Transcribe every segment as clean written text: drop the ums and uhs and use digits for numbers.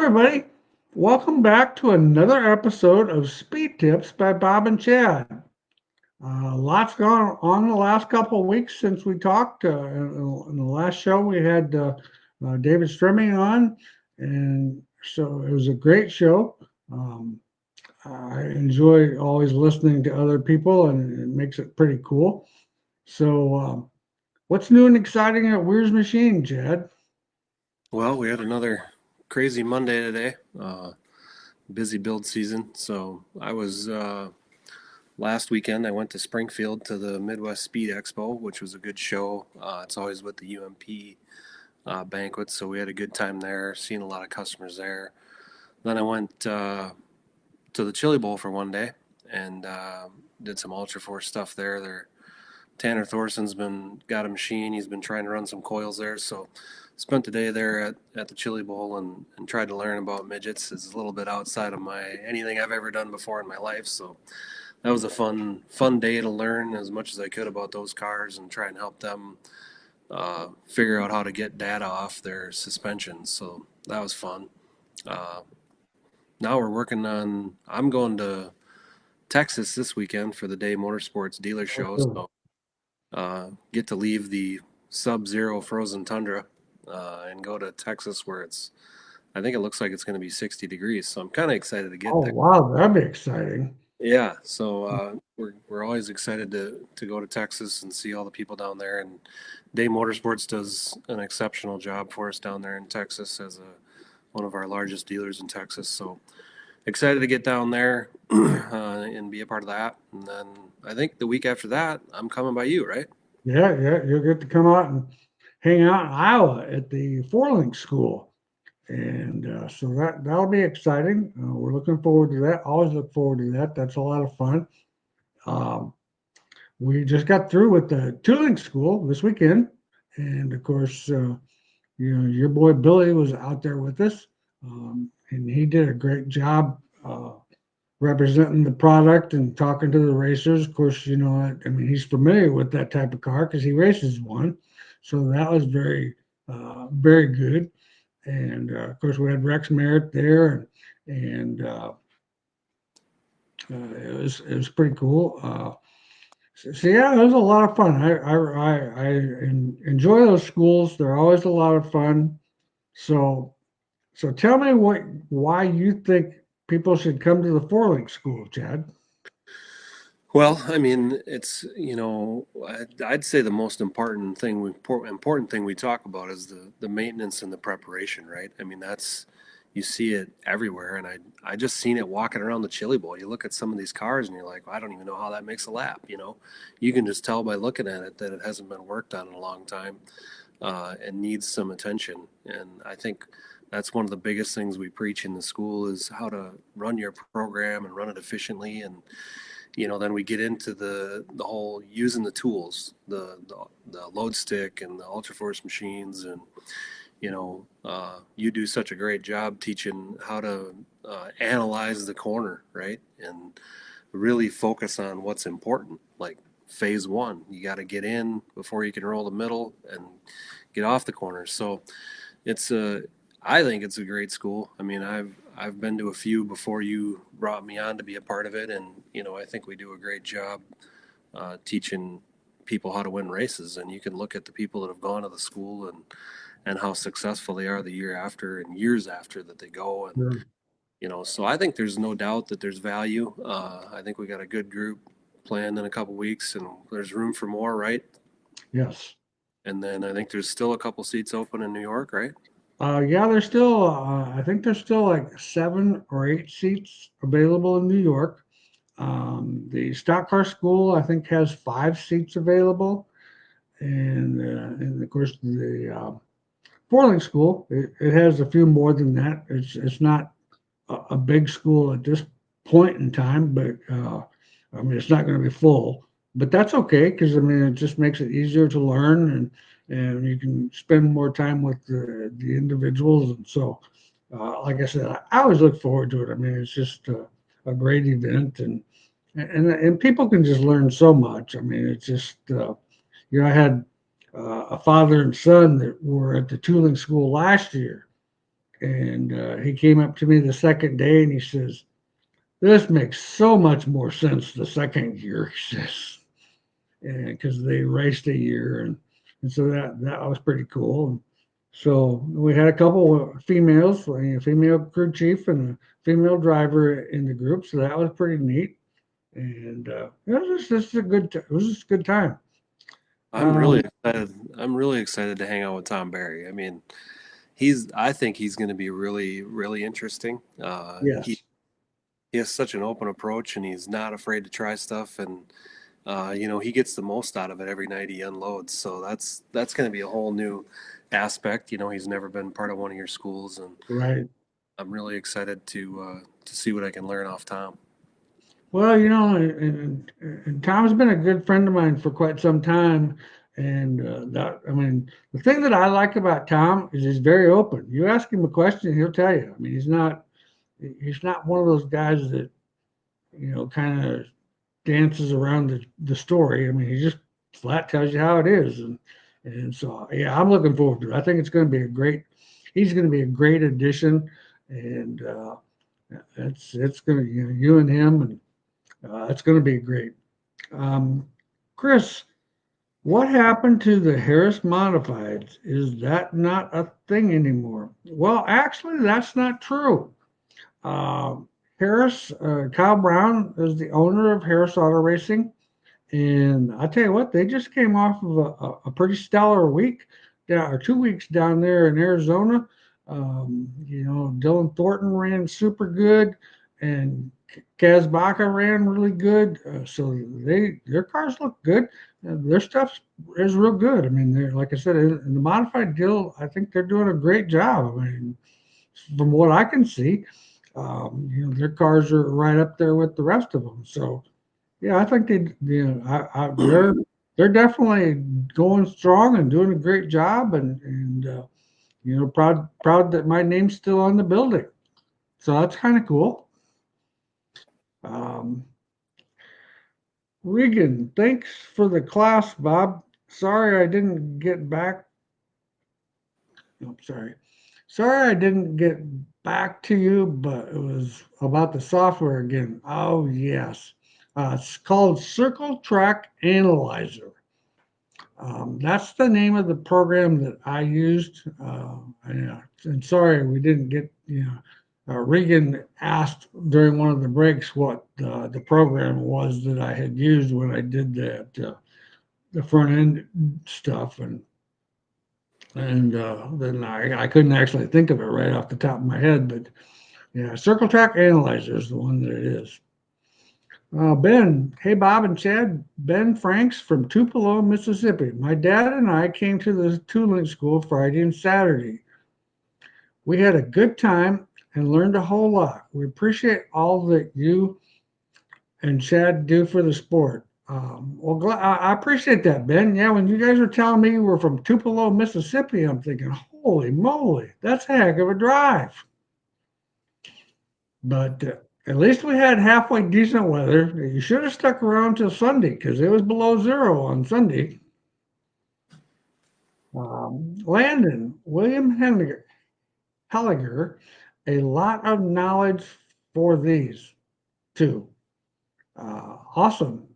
everybody. Welcome back to another episode of Speed Tips by Bob and Chad. Lots gone on the last couple of weeks since we talked. In the last show, we had David Strimming on, and so it was a great show. Um, I enjoy always listening to other people, and it makes it pretty cool. So, what's new and exciting at Weir's Machine, Chad? Well, we had another crazy Monday today. Busy build season. So I was last weekend. I went to Springfield to the Midwest Speed Expo, which was a good show. It's always with the UMP banquets, so we had a good time there. Seeing a lot of customers there. Then I went to the Chili Bowl for one day and did some Ultra Force stuff there. Tanner Thorson's got a machine. He's been trying to run some coils there, so spent the day there at the Chili Bowl and tried to learn about midgets. It's a little bit outside of anything I've ever done before in my life, so that was a fun day to learn as much as I could about those cars and try and help them figure out how to get data off their suspensions. So that was fun. Uh, Now we're working on. I'm going to Texas this weekend for the Day Motorsports dealer show, so get to leave the sub-zero frozen tundra and go to Texas where I think it looks like it's going to be 60 degrees. So I'm kind of excited to get Oh, there. wow, that'd be exciting. Yeah, so we're always excited to go to Texas and see all the people down there. And Day Motorsports does an exceptional job for us down there in Texas as one of our largest dealers in Texas. So excited to get down there and be a part of that. And then I think the week after that, I'm coming by you, right? Yeah, you'll get to come out and hang out in Iowa at the Four Link School, and so that'll be exciting. We're looking forward to that. Always look forward to that. That's a lot of fun. Um, we just got through with the tooling school this weekend, and of course, your boy Billy was out there with us, and he did a great job. Representing the product and talking to the racers. Of course, I mean, he's familiar with that type of car because he races one. So that was very good. And of course, we had Rex Merritt there, and it was pretty cool. So yeah, it was a lot of fun. I enjoy those schools. They're always a lot of fun. So so tell me why you think people should come to the Four Link School, Chad. Well, I mean, I'd say the most important thing we talk about is the maintenance and the preparation, right? I mean, you see it everywhere, and I just seen it walking around the Chili Bowl. You look at some of these cars, and you're like, well, I don't even know how that makes a lap. You can just tell by looking at it that it hasn't been worked on in a long time, and needs some attention. And I think that's one of the biggest things we preach in the school is how to run your program and run it efficiently. And then we get into the whole using the tools, the load stick and the ultra force machines. And you do such a great job teaching how to analyze the corner, right? And really focus on what's important, like phase one. You got to get in before you can roll the middle and get off the corner. So I think it's a great school. I mean, I've been to a few before you brought me on to be a part of it, and I think we do a great job teaching people how to win races. And you can look at the people that have gone to the school and how successful they are the year after and years after that they go. And Sure. so I think there's no doubt that there's value. I think we got a good group planned in a couple weeks, and there's room for more, right? Yes. And then I think there's still a couple seats open in New York, right? Yeah, there's still, I think there's still like 7 or 8 seats available in New York. The stock car school, I think, has 5 seats available. And of course, the Four Link school, it has a few more than that. It's not a big school at this point in time, but I mean, it's not going to be full. But that's okay because I mean, it just makes it easier to learn and you can spend more time with the individuals. And so, like I said, I always look forward to it. I mean, it's just a great event, and people can just learn so much. I mean, it's just I had a father and son that were at the tooling school last year, And he came up to me the second day and he says, "This makes so much more sense the second year," he says, because they raced a year, and so that was pretty cool. And so we had a couple of females, a female crew chief and a female driver in the group, so that was pretty neat. And it was just a good, it was just a good time. I'm really Um, excited. I'm really excited to hang out with Tom Barry. I mean, I think he's going to be really, really interesting. yes, He has such an open approach, and he's not afraid to try stuff. And he gets the most out of it every night he unloads. So that's going to be a whole new aspect. He's never been part of one of your schools, and right. I'm really excited to see what I can learn off Tom. Well, and Tom's been a good friend of mine for quite some time. And I mean, the thing that I like about Tom is he's very open. You ask him a question, he'll tell you. I mean, he's not one of those guys that, kind of dances around the story. I mean, he just flat tells you how it is. And so, yeah, I'm looking forward to it. I think it's going to be he's going to be a great addition. And it's going to, you and him and it's going to be great. Um, Chris, what happened to the Harris Modifieds? Is that not a thing anymore? Well, actually, that's not true. Um, Kyle Brown is the owner of Harris Auto Racing. And I tell you what, they just came off of a pretty stellar week, or 2 weeks down there in Arizona. Dylan Thornton ran super good, and Kaz Baca ran really good. So their cars look good. Their stuff is real good. I mean, they're like I said in the modified deal. I think they're doing a great job. I mean, from what I can see, their cars are right up there with the rest of them. So yeah, I think they're definitely going strong and doing a great job, and proud that my name's still on the building. So that's kind of cool. Um, Regan, thanks for the class, Bob. Sorry I didn't get back. No, sorry. Sorry I didn't get back to you, but it was about the software again. Oh, yes. It's called Circle Track Analyzer. That's the name of the program that I used. And sorry we didn't get, Regan asked during one of the breaks what the program was that I had used when I did that, the front end stuff. And then I couldn't actually think of it right off the top of my head. But yeah, Circle Track Analyzer is the one that it is. Ben, hey Bob and Chad, Ben Franks from Tupelo, Mississippi. My dad and I came to the tooling school Friday and Saturday. We had a good time and learned a whole lot. We appreciate all that you and Chad do for the sport. Well, I appreciate that, Ben. Yeah, when you guys were telling me you were from Tupelo, Mississippi, I'm thinking, holy moly, that's a heck of a drive. But at least we had halfway decent weather. You should have stuck around till Sunday because it was below zero on Sunday. Landon, William Helliger, a lot of knowledge for these too. Awesome.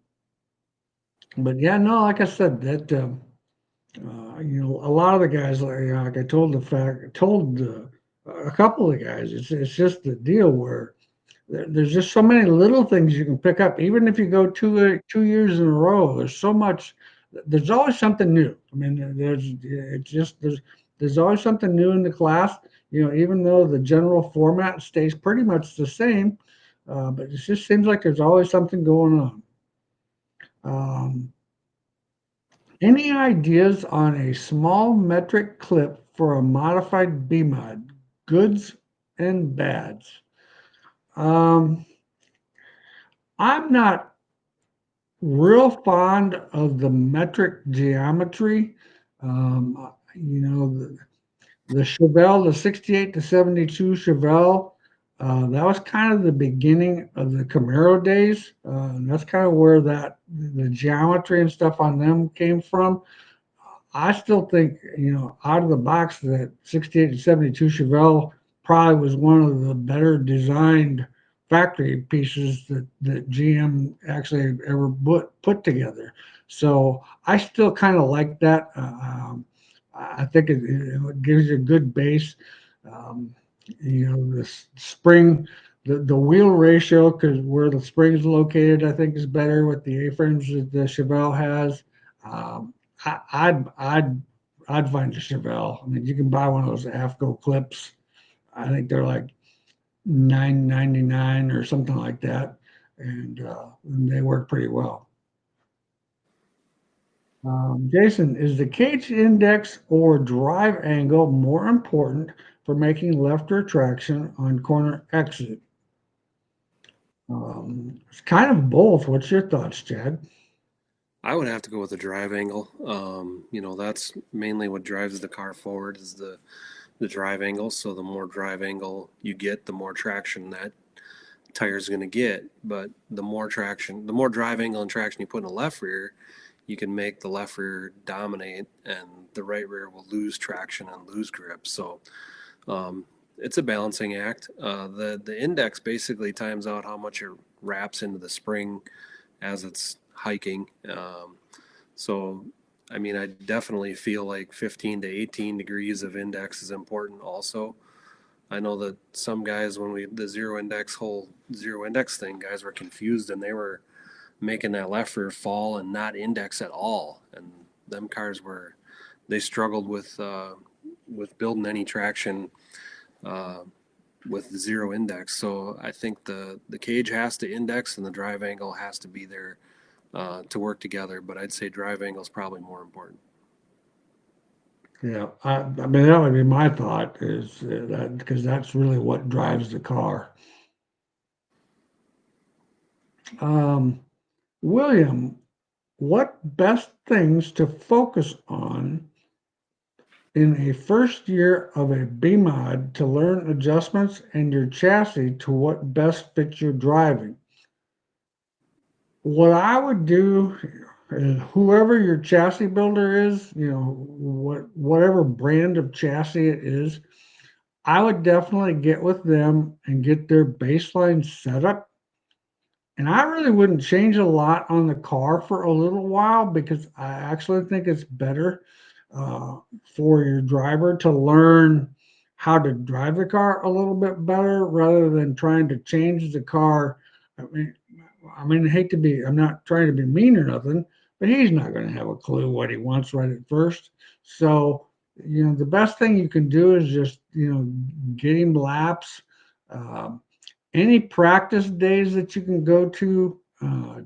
But yeah, no, like I said, that a lot of the guys, like I told a couple of the guys, it's just the deal where there's just so many little things you can pick up. Even if you go 2 years in a row, there's so much. There's always something new. I mean, there's always something new in the class. Even though the general format stays pretty much the same, but it just seems like there's always something going on. Any ideas on a small metric clip for a modified B-mod, goods and bads? I'm not real fond of the metric geometry. The Chevelle, the 68 to 72 Chevelle, that was kind of the beginning of the Camaro days. And that's kind of where the geometry and stuff on them came from. I still think, out of the box, that 68 to 72 Chevelle probably was one of the better designed factory pieces that GM actually ever put together. So I still kind of like that. I think it gives you a good base. Um, the spring, the wheel ratio, because where the spring is located, I think is better with the A-frames that the Chevelle has. Um, I, I'd find a Chevelle. I mean, you can buy one of those AFCO clips. I think they're like 9.99 or something like that, and they work pretty well. Jason, is the cage index or drive angle more important for making left retraction on corner exit? It's kind of both. What's your thoughts, Chad? I would have to go with the drive angle. That's mainly what drives the car forward is the drive angle. So the more drive angle you get, the more traction that tire is going to get. But the more traction, the more drive angle and traction you put in the left rear, you can make the left rear dominate, and the right rear will lose traction and lose grip. So it's a balancing act. The index basically times out how much it wraps into the spring as it's hiking. So, I mean, I definitely feel like 15 to 18 degrees of index is important also. I know that some guys, when the whole zero index thing, guys were confused and they were making that left rear fall and not index at all. And them cars they struggled with building any traction uh, with zero index. So I think the cage has to index and the drive angle has to be there to work together. But I'd say drive angle is probably more important. Yeah, I mean that would be my thought is that because that's really what drives the car. Um, William, what best things to focus on in a first year of a B mod to learn adjustments and your chassis to what best fits your driving? What I would do is whoever your chassis builder is, whatever brand of chassis it is, I would definitely get with them and get their baseline setup. And I really wouldn't change a lot on the car for a little while because I actually think it's better uh, for your driver to learn how to drive the car a little bit better rather than trying to change the car. I mean, I hate to be, I'm not trying to be mean or nothing, but he's not going to have a clue what he wants right at first. So, the best thing you can do is just, get him laps. Um, any practice days that you can go to,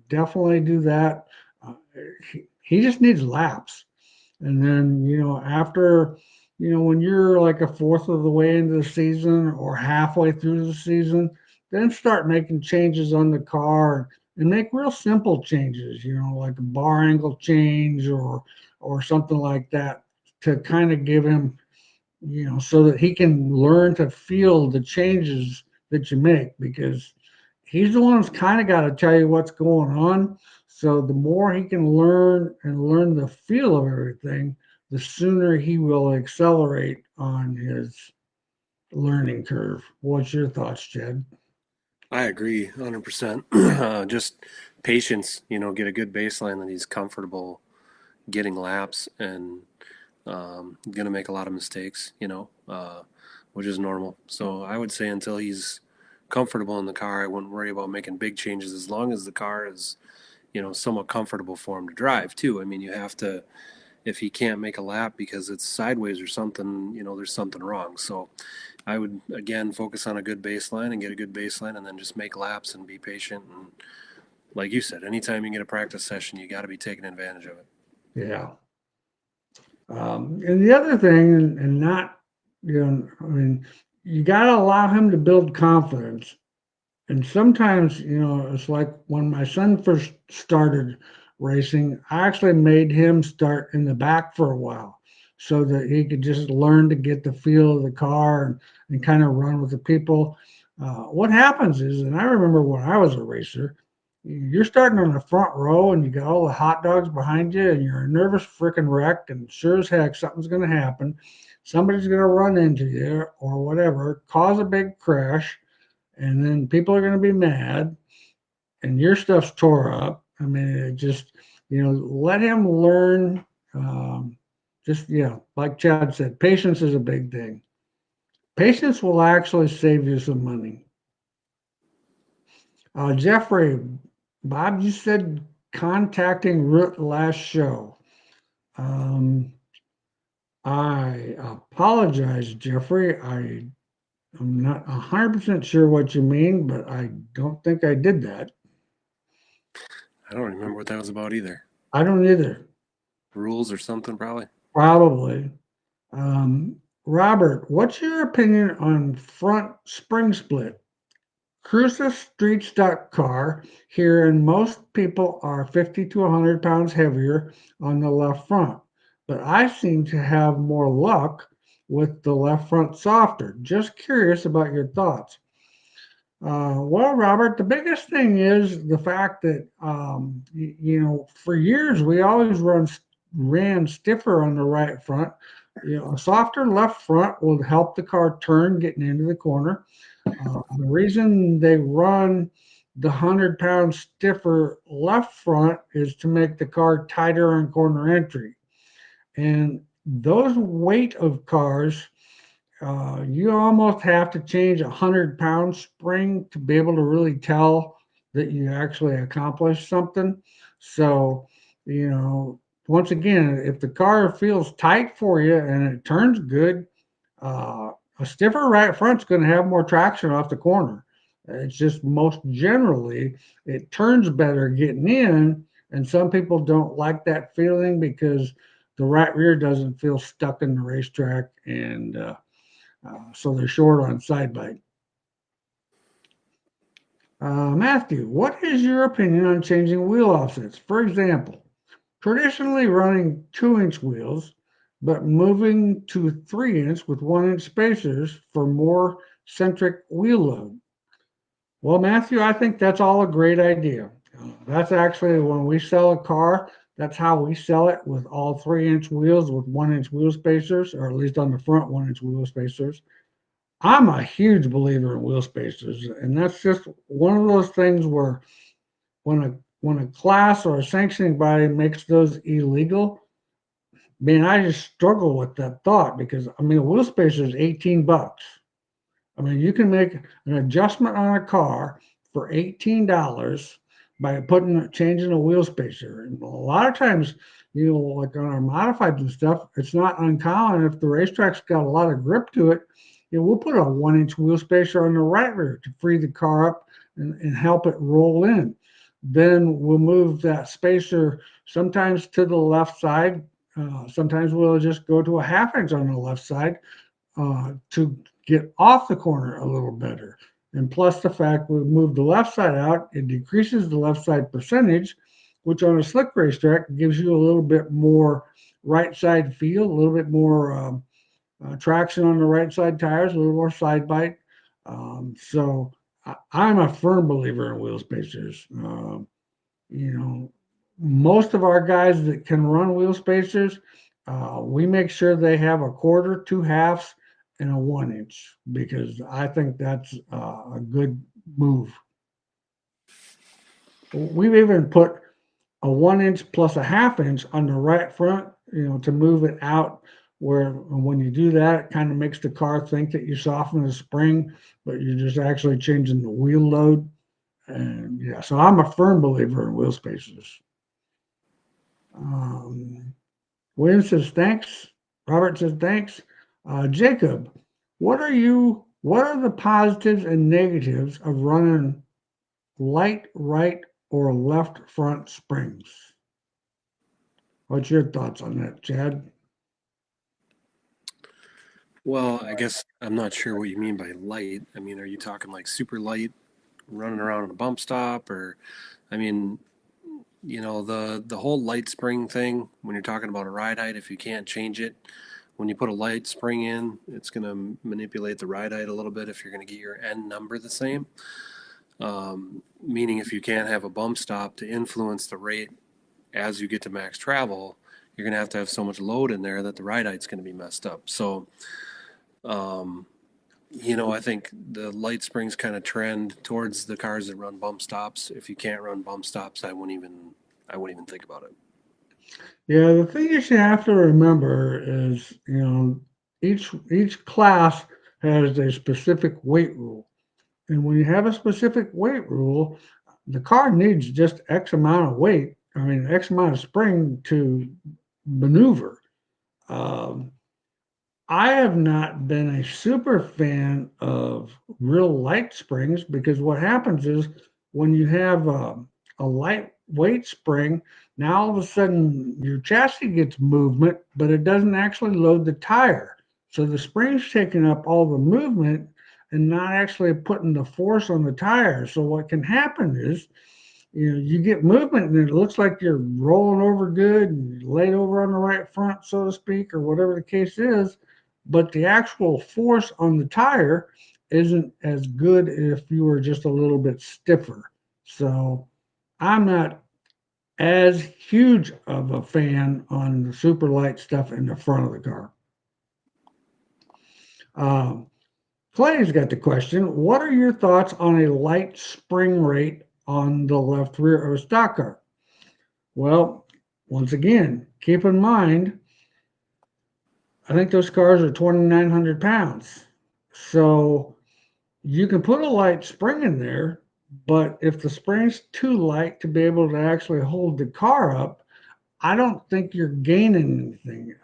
definitely do that. Uh, he just needs laps. And then, after, when you're like a fourth of the way into the season or halfway through the season, then start making changes on the car and make real simple changes, like a bar angle change or something like that to kind of give him, so that he can learn to feel the changes that you make because he's the one who's kind of got to tell you what's going on. So the more he can learn and learn the feel of everything, the sooner he will accelerate on his learning curve. What's your thoughts, Jed? I agree 100%. Just patience, get a good baseline that he's comfortable getting laps and going to make a lot of mistakes, which is normal. So I would say until he's comfortable in the car, I wouldn't worry about making big changes as long as the car is, somewhat comfortable for him to drive too. I mean, you have to, if he can't make a lap because it's sideways or something, there's something wrong. So I would, again, focus on a good baseline and get a good baseline and then just make laps and be patient. And like you said, anytime you get a practice session, you got to be taking advantage of it. Yeah. And the other thing, and not, I mean, you got to allow him to build confidence. And sometimes, it's like when my son first started racing, I actually made him start in the back for a while so that he could just learn to get the feel of the car and kind of run with the people. What happens is, and I remember when I was a racer, you're starting on the front row and you got all the hot dogs behind you and you're a nervous freaking wreck and sure as heck something's going to happen. somebody's going to run into you or whatever, cause a big crash, and then people are going to be mad, and your stuff's tore up. I mean, it just, let him learn. Um, just, like Chad said, patience is a big thing. Patience will actually save you some money. Jeffrey, Bob, you said contacting Root last show. Um, I apologize, Jeffrey. I'm not 100% sure what you mean, but I don't think I did that. I don't remember what that was about either. I don't either. Rules or something, probably. Probably. Robert, what's your opinion on front spring split? Cruiser street stock car here, and most people are 50 to 100 pounds heavier on the left front, but I seem to have more luck with the left front softer. Just curious about your thoughts. Well, Robert, the biggest thing is the fact that for years we always ran stiffer on the right front. A softer left front will help the car turn getting into the corner. The reason they run the 100-pound stiffer left front is to make the car tighter on corner entry. And those weight of cars, you almost have to change 100-pound spring to be able to really tell that you actually accomplished something. So, once again, if the car feels tight for you and it turns good, uh, a stiffer right front's going to have more traction off the corner. It's just most generally it turns better getting in, and some people don't like that feeling because the right rear doesn't feel stuck in the racetrack, and so they're short on side bite. Matthew, what is your opinion on changing wheel offsets? For example, traditionally running 2-inch wheels, but moving to 3-inch with 1-inch spacers for more centric wheel load. Well, Matthew, I think that's all a great idea. That's actually when we sell a car, that's how we sell it with all 3-inch wheels with 1-inch wheel spacers, or at least on the front 1-inch wheel spacers. I'm a huge believer in wheel spacers, and that's just one of those things where when a class or a sanctioning body makes those illegal, man, I just struggle with that thought because I mean a wheel spacer is $18. I mean, you can make an adjustment on a car for $18 by changing a wheel spacer. And a lot of times, like on our modifieds and stuff, it's not uncommon if the racetrack's got a lot of grip to it. We'll put a 1-inch wheel spacer on the right rear to free the car up and help it roll in. Then we'll move that spacer sometimes to the left side. Sometimes we'll just go to a 1/2 inch on the left side to get off the corner a little better. And plus the fact we move the left side out, it decreases the left side percentage, which on a slick racetrack gives you a little bit more right side feel, a little bit more traction on the right side tires, a little more side bite. So I'm a firm believer in wheel spacers. You know, most of our guys that can run wheel spacers, we make sure they have a quarter, 2/2, and a 1-inch because I think that's a good move. We've even put a 1-inch plus a 1/2 inch on the right front, to move it out. Where when you do that, it kind of makes the car think that you soften the spring, but you're just actually changing the wheel load. And yeah, so I'm a firm believer in wheel spacers. Um, William says thanks. Robert says thanks. Jacob, what are the positives and negatives of running light right or left front springs? What's your thoughts on that, Chad? Well, I guess I'm not sure what you mean by light. I mean, are you talking like super light running around on a bump stop or I mean, the whole light spring thing when you're talking about a ride height if you can't change it, when you put a light spring in, it's going to manipulate the ride height a little bit if you're going to get your end number the same. Meaning if you can't have a bump stop to influence the rate as you get to max travel, you're going to have so much load in there that the ride height's going to be messed up. So, I think the light springs kind of trend towards the cars that run bump stops. If you can't run bump stops, I wouldn't even think about it. Yeah, the thing you should have to remember is, each class has a specific weight rule. And when you have a specific weight rule, the car needs just X amount of weight, X amount of spring to maneuver. Um, I have not been a super fan of real light springs because what happens is when you have a lightweight spring, now all of a sudden your chassis gets movement, but it doesn't actually load the tire. So the spring's taking up all the movement and not actually putting the force on the tire. So what can happen is, you get movement and it looks like you're rolling over good and laid over on the right front, so to speak, or whatever the case is, but the actual force on the tire isn't as good if you were just a little bit stiffer. So I'm not as huge of a fan on the super light stuff in the front of the car. Um, Clay's got the question: what are your thoughts on a light spring rate on the left rear of a stock car? Well, once again, keep in mind, I think those cars are 2,900 pounds. So you can put a light spring in there, but if the spring's too light to be able to actually hold the car up, I don't think you're gaining anything.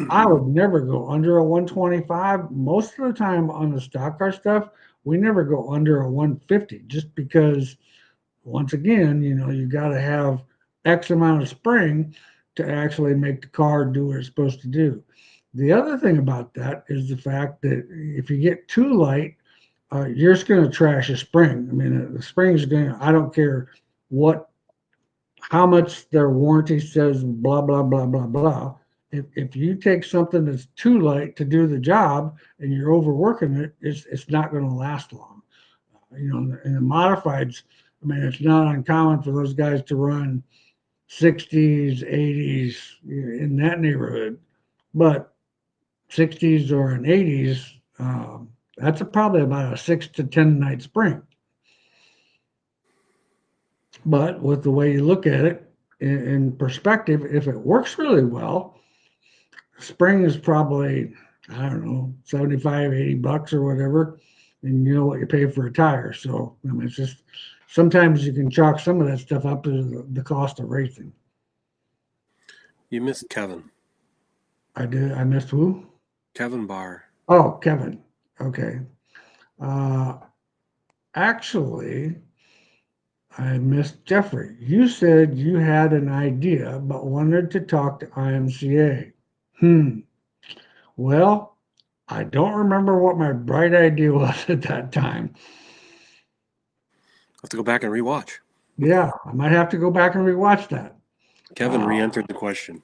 I would never go under a 125. Most of the time on the stock car stuff, we never go under a 150 just because, once again, you got to have X amount of spring to actually make the car do what it's supposed to do. The other thing about that is the fact that if you get too light, you're just going to trash a spring. The spring's going to, I don't care how much their warranty says, blah, blah, blah, blah, blah. If you take something that's too light to do the job and you're overworking it, it's not going to last long. In the modifieds, it's not uncommon for those guys to run 60s, 80s, in that neighborhood. But 60s or an 80s, that's probably about a 6 to 10 night spring. But with the way you look at it in perspective, if it works really well, spring is probably, I don't know, 75, $80 or whatever. And you know what you pay for a tire. So, it's just, sometimes you can chalk some of that stuff up to the cost of racing. You missed Kevin. I did. I missed who? Kevin Barr. Oh, Kevin. Okay. Actually, I missed Jeffrey. You said you had an idea but wanted to talk to IMCA. Well, I don't remember what my bright idea was at that time. Have to go back and rewatch. Yeah, I might have to go back and rewatch that. Kevin re-entered the question.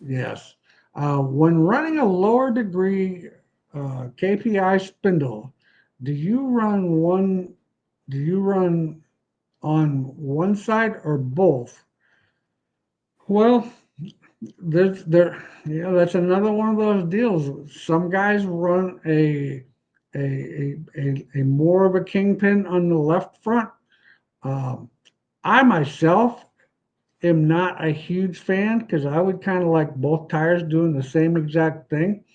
Yes. When running a lower degree KPI spindle, do you run on one side or both? Well, that's another one of those deals. Some guys run a more of a kingpin on the left front. I myself am not a huge fan because I would kind of like both tires doing the same exact thing.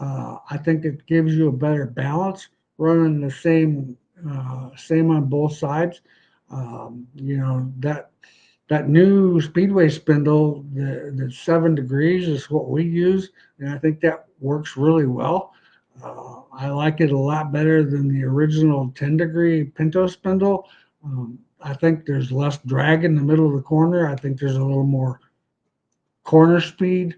I think it gives you a better balance running the same on both sides. That new Speedway spindle, the 7 degrees is what we use, and I think that works really well. I like it a lot better than the original 10-degree Pinto spindle. I think there's less drag in the middle of the corner. I think there's a little more corner speed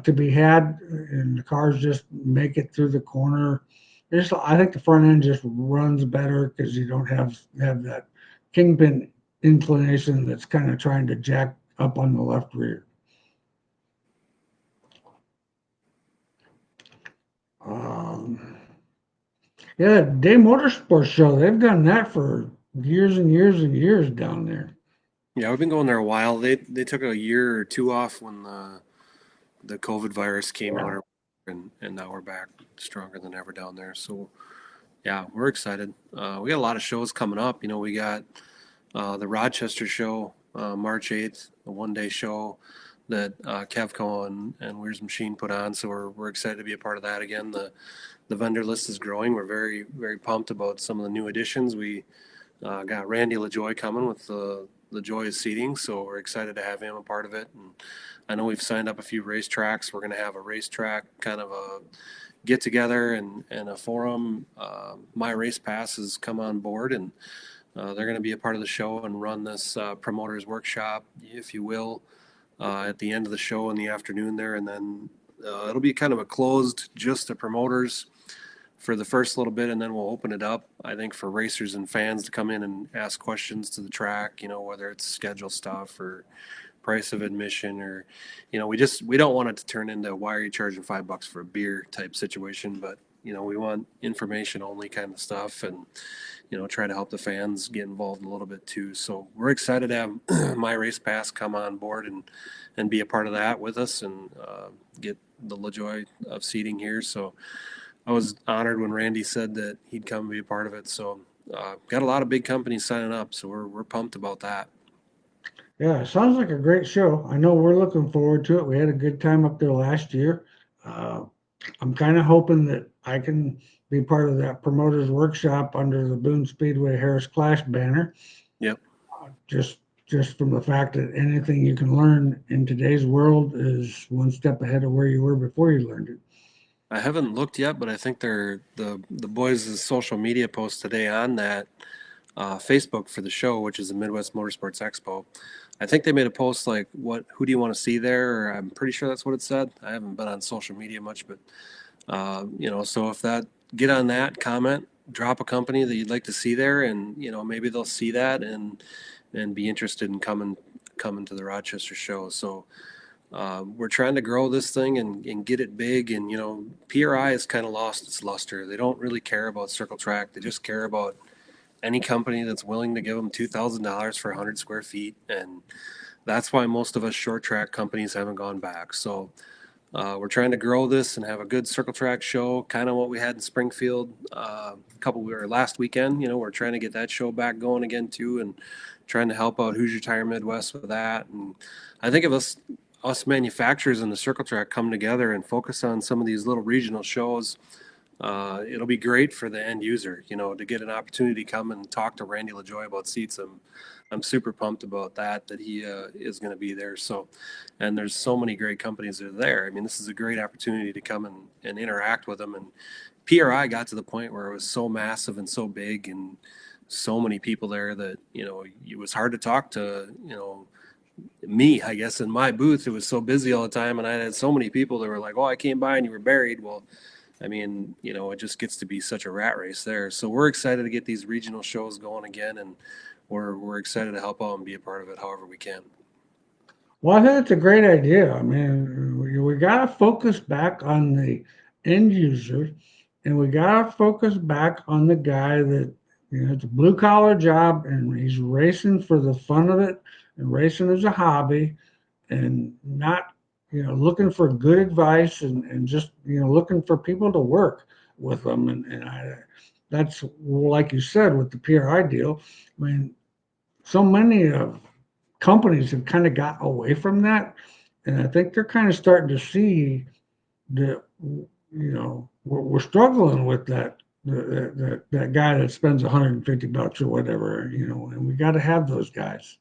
to be had, and the cars just make it through the corner. I think the front end just runs better because you don't have that kingpin inclination that's kind of trying to jack up on the left rear. Yeah, Day Motorsports Show, they've done that for years and years and years down there. Yeah, we've been going there a while. They took a year or two off when the COVID virus came out, and now we're back stronger than ever down there. So yeah, we're excited. We got a lot of shows coming up. You know, we got the Rochester show, March 8th, a 1 day show that Kevco and Weir's Machine put on. So we're excited to be a part of that again. The vendor list is growing. We're very, very pumped about some of the new additions. We got Randy LaJoy coming with the Joy of Seating, so we're excited to have him a part of it. And I know we've signed up a few racetracks. We're going to have a racetrack kind of a get together and a forum. My Race Pass has come on board, and they're going to be a part of the show and run this promoters workshop, if you will, at the end of the show in the afternoon there, and then it'll be kind of a closed just to promoters for the first little bit, and then we'll open it up, I think, for racers and fans to come in and ask questions to the track, you know, whether it's schedule stuff or price of admission, or, you know, we don't want it to turn into why are you charging $5 for a beer type situation, but, you know, we want information only kind of stuff, and, you know, try to help the fans get involved a little bit too. So we're excited to have My Race Pass come on board and be a part of that with us, and get the LaJoy of seating here. So I was honored when Randy said that he'd come and be a part of it. So got a lot of big companies signing up, so we're pumped about that. Yeah, it sounds like a great show. I know we're looking forward to it. We had a good time up there last year. Uh, I'm kind of hoping that I can be part of that promoters workshop under the Boone Speedway Harris Clash banner. Yep. Just just from the fact that anything you can learn in today's world is one step ahead of where you were before you learned it. I haven't looked yet, but I think they're the boys' social media post today on that Facebook for the show, which is the Midwest Motorsports Expo. I think they made a post like, who do you want to see there? Or I'm pretty sure that's what it said. I haven't been on social media much, but you know, so if that, get on that, comment, drop a company that you'd like to see there, and you know, maybe they'll see that and be interested in coming to the Rochester show. So we're trying to grow this thing and get it big. And you know, PRI has kind of lost its luster. They don't really care about Circle Track. They just care about any company that's willing to give them $2,000 for 100 square feet, and that's why most of us short track companies haven't gone back. So we're trying to grow this and have a good Circle Track show, kind of what we had in Springfield last weekend. You know, we're trying to get that show back going again too, and trying to help out Hoosier Tire Midwest with that. And I think if us manufacturers in the Circle Track come together and focus on some of these little regional shows, it'll be great for the end user, you know, to get an opportunity to come and talk to Randy LaJoy about seats. I'm super pumped about that he is going to be there. So, and there's so many great companies that are there. I mean, this is a great opportunity to come and interact with them. And PRI got to the point where it was so massive and so big and so many people there that, you know, it was hard to talk to, you know, me, I guess, in my booth. It was so busy all the time, and I had so many people that were like, oh, I came by and you were buried. Well, I mean, you know, it just gets to be such a rat race there. So we're excited to get these regional shows going again, and we're excited to help out and be a part of it however we can. Well, I think it's a great idea. I mean, we got to focus back on the end user, and we got to focus back on the guy that, you know, it's a blue collar job and he's racing for the fun of it and racing as a hobby and not, you know, looking for good advice and just, you know, looking for people to work with them. That's like you said with the PRI deal. I mean, so many of companies have kind of got away from that. And I think they're kind of starting to see that, you know, we're struggling with that guy that spends $150 or whatever, you know, and we got to have those guys.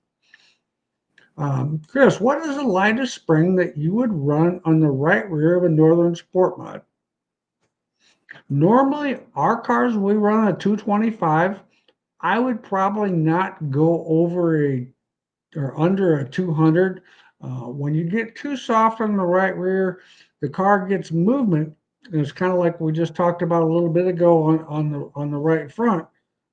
Chris, what is the lightest spring that you would run on the right rear of a Northern Sport Mod? Normally, our cars, we run a 225. I would probably not go over or under a 200. When you get too soft on the right rear, the car gets movement. And it's kind of like we just talked about a little bit ago on the right front.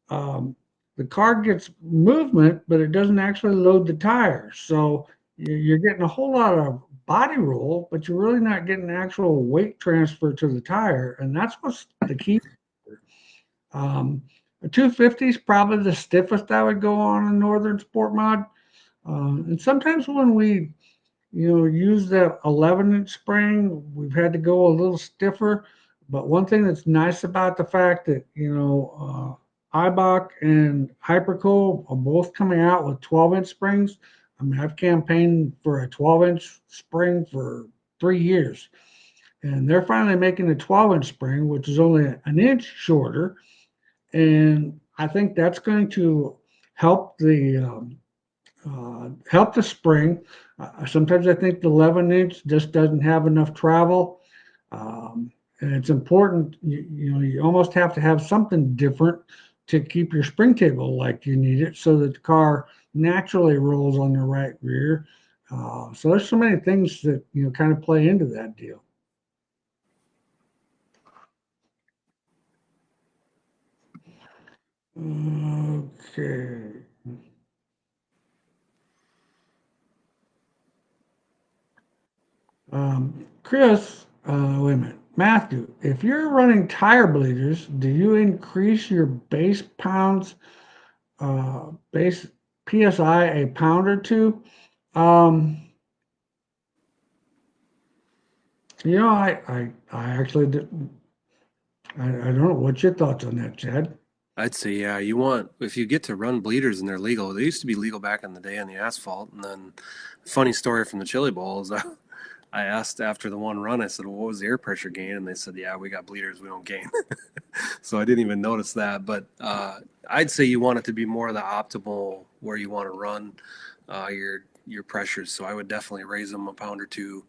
Um, the car gets movement, but it doesn't actually load the tires. So you're getting a whole lot of body roll, but you're really not getting actual weight transfer to the tire. And that's what's the key. A 250 is probably the stiffest I would go on a Northern Sport Mod. And sometimes when we, use that 11-inch spring, we've had to go a little stiffer. But one thing that's nice about the fact that, Ibach and Hyperco are both coming out with 12-inch springs. I mean, I've campaigned for a 12-inch spring for 3 years, and they're finally making a 12-inch spring, which is only an inch shorter. And I think that's going to help the spring. Sometimes I think the 11-inch just doesn't have enough travel. And it's important, you almost have to have something different to keep your spring table like you need it so that the car naturally rolls on the right rear. So there's so many things that, kind of play into that deal. Okay. Chris, wait a minute. Matthew, if you're running tire bleeders, do you increase your base pounds, base PSI a pound or two? Um, I actually did, I don't know. What's your thoughts on that, Chad? I'd say, yeah, you want, if you get to run bleeders and they're legal, they used to be legal back in the day on the asphalt. And then, funny story from the Chili Bowl is I asked after the one run, I said, well, what was the air pressure gain? And they said, yeah, we got bleeders, we don't gain. So I didn't even notice that. But I'd say you want it to be more of the optimal where you want to run your pressures. So I would definitely raise them a pound or two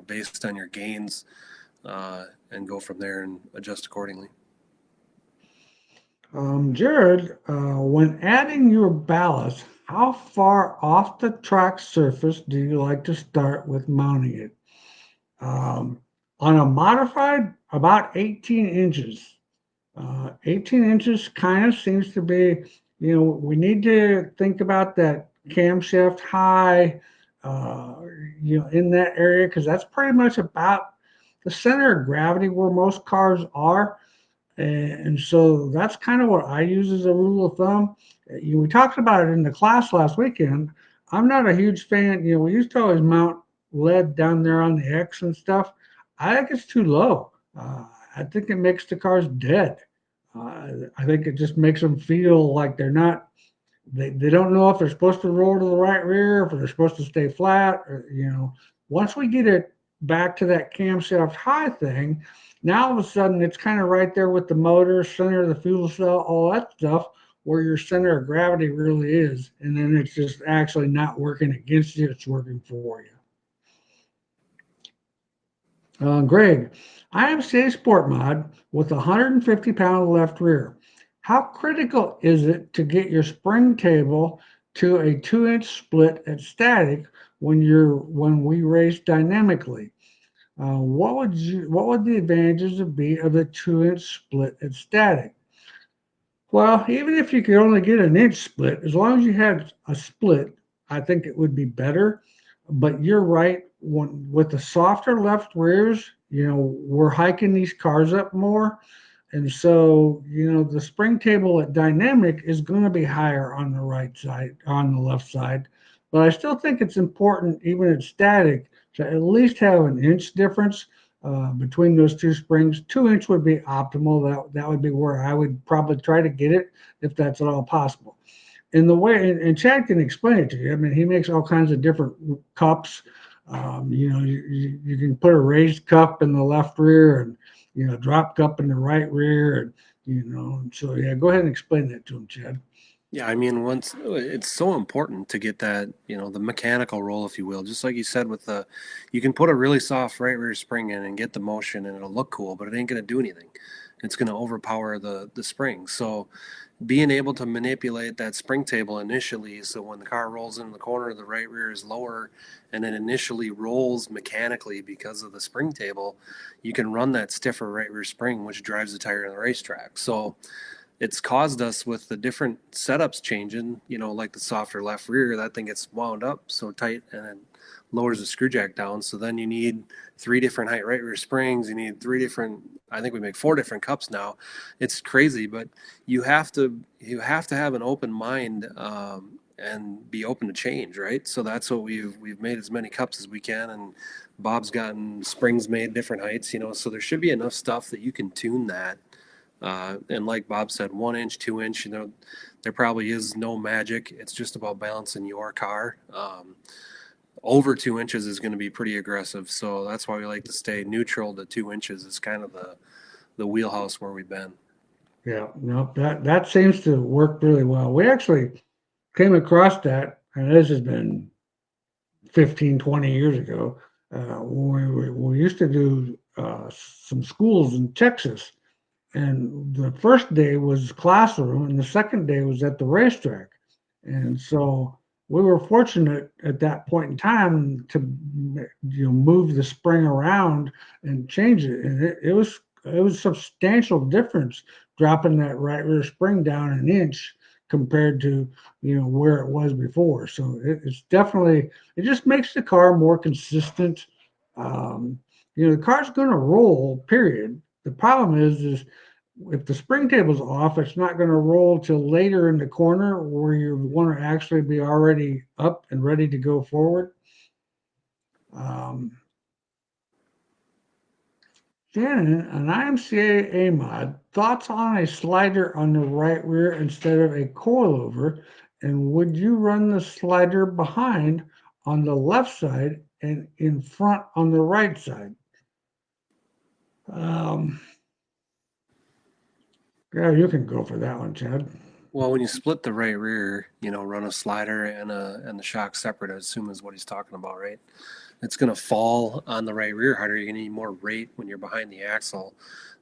based on your gains and go from there and adjust accordingly. Jared, when adding your ballast, how far off the track surface do you like to start with mounting it? Um, on a modified, about 18 inches. 18 inches kind of seems to be, we need to think about that camshaft high, uh, in that area, because that's pretty much about the center of gravity where most cars are. And so that's kind of what I use as a rule of thumb. We talked about it in the class last weekend. I'm not a huge fan. We used to always mount lead down there on the X and stuff. I think it's too low. I think it makes the cars dead. I think it just makes them feel like they don't know if they're supposed to roll to the right rear, if they're supposed to stay flat. Once we get it back to that camshaft high thing, now all of a sudden it's kind of right there with the motor, center of the fuel cell, all that stuff, where your center of gravity really is. And then it's just actually not working against you, it's working for you. Greg, I have a Sport Mod with a 150-pound left rear. How critical is it to get your spring table to a 2-inch split at static when we race dynamically? What would the advantages be of the 2-inch split at static? Well, even if you could only get an inch split, as long as you had a split, I think it would be better. But you're right. With the softer left rears, we're hiking these cars up more. And so, the spring table at dynamic is going to be higher on the right side, on the left side. But I still think it's important, even at static, to at least have an inch difference between those two springs. 2-inch would be optimal. That would be where I would probably try to get it if that's at all possible. And the way, and Chad can explain it to you. I mean, he makes all kinds of different cups. You can put a raised cup in the left rear and, drop cup in the right rear. And, so yeah, go ahead and explain that to him, Chad. Yeah, I mean, once it's so important to get that, the mechanical roll, if you will, just like you said with you can put a really soft right rear spring in and get the motion and it'll look cool, but it ain't going to do anything. It's going to overpower the spring. So being able to manipulate that spring table initially, so when the car rolls in the corner, the right rear is lower and it initially rolls mechanically because of the spring table, you can run that stiffer right rear spring, which drives the tire on the racetrack. So it's caused us with the different setups changing, like the softer left rear, that thing gets wound up so tight and it lowers the screw jack down. So then you need 3 different height right rear springs. You need 3 different, I think we make 4 different cups now. It's crazy, but you have to have an open mind and be open to change, right? So that's what we've made as many cups as we can, and Bob's gotten springs made different heights, so there should be enough stuff that you can tune that. And like Bob said, 1 inch, 2 inch, there probably is no magic. It's just about balancing your car. Over 2 inches is going to be pretty aggressive, so that's why we like to stay neutral to 2 inches. Is kind of the wheelhouse where we've been. Yeah, no, that seems to work really well. We actually came across that, and this has been 15, 20 years ago. When we used to do some schools in Texas, and the first day was classroom, and the second day was at the racetrack. And so we were fortunate at that point in time to move the spring around and change it, and it was substantial difference dropping that right rear spring down an inch compared to where it was before. So it's definitely, it just makes the car more consistent. Um, the car's going to roll, period. The problem is if the spring table's off, it's not going to roll till later in the corner where you want to actually be already up and ready to go forward. Um, Shannon, an IMCA mod, thoughts on a slider on the right rear instead of a coilover? And would you run the slider behind on the left side and in front on the right side? Um, yeah, you can go for that one, Chad. Well, when you split the right rear, run a slider and the shock separate, I assume is what he's talking about, right? It's going to fall on the right rear harder. You're going to need more rate when you're behind the axle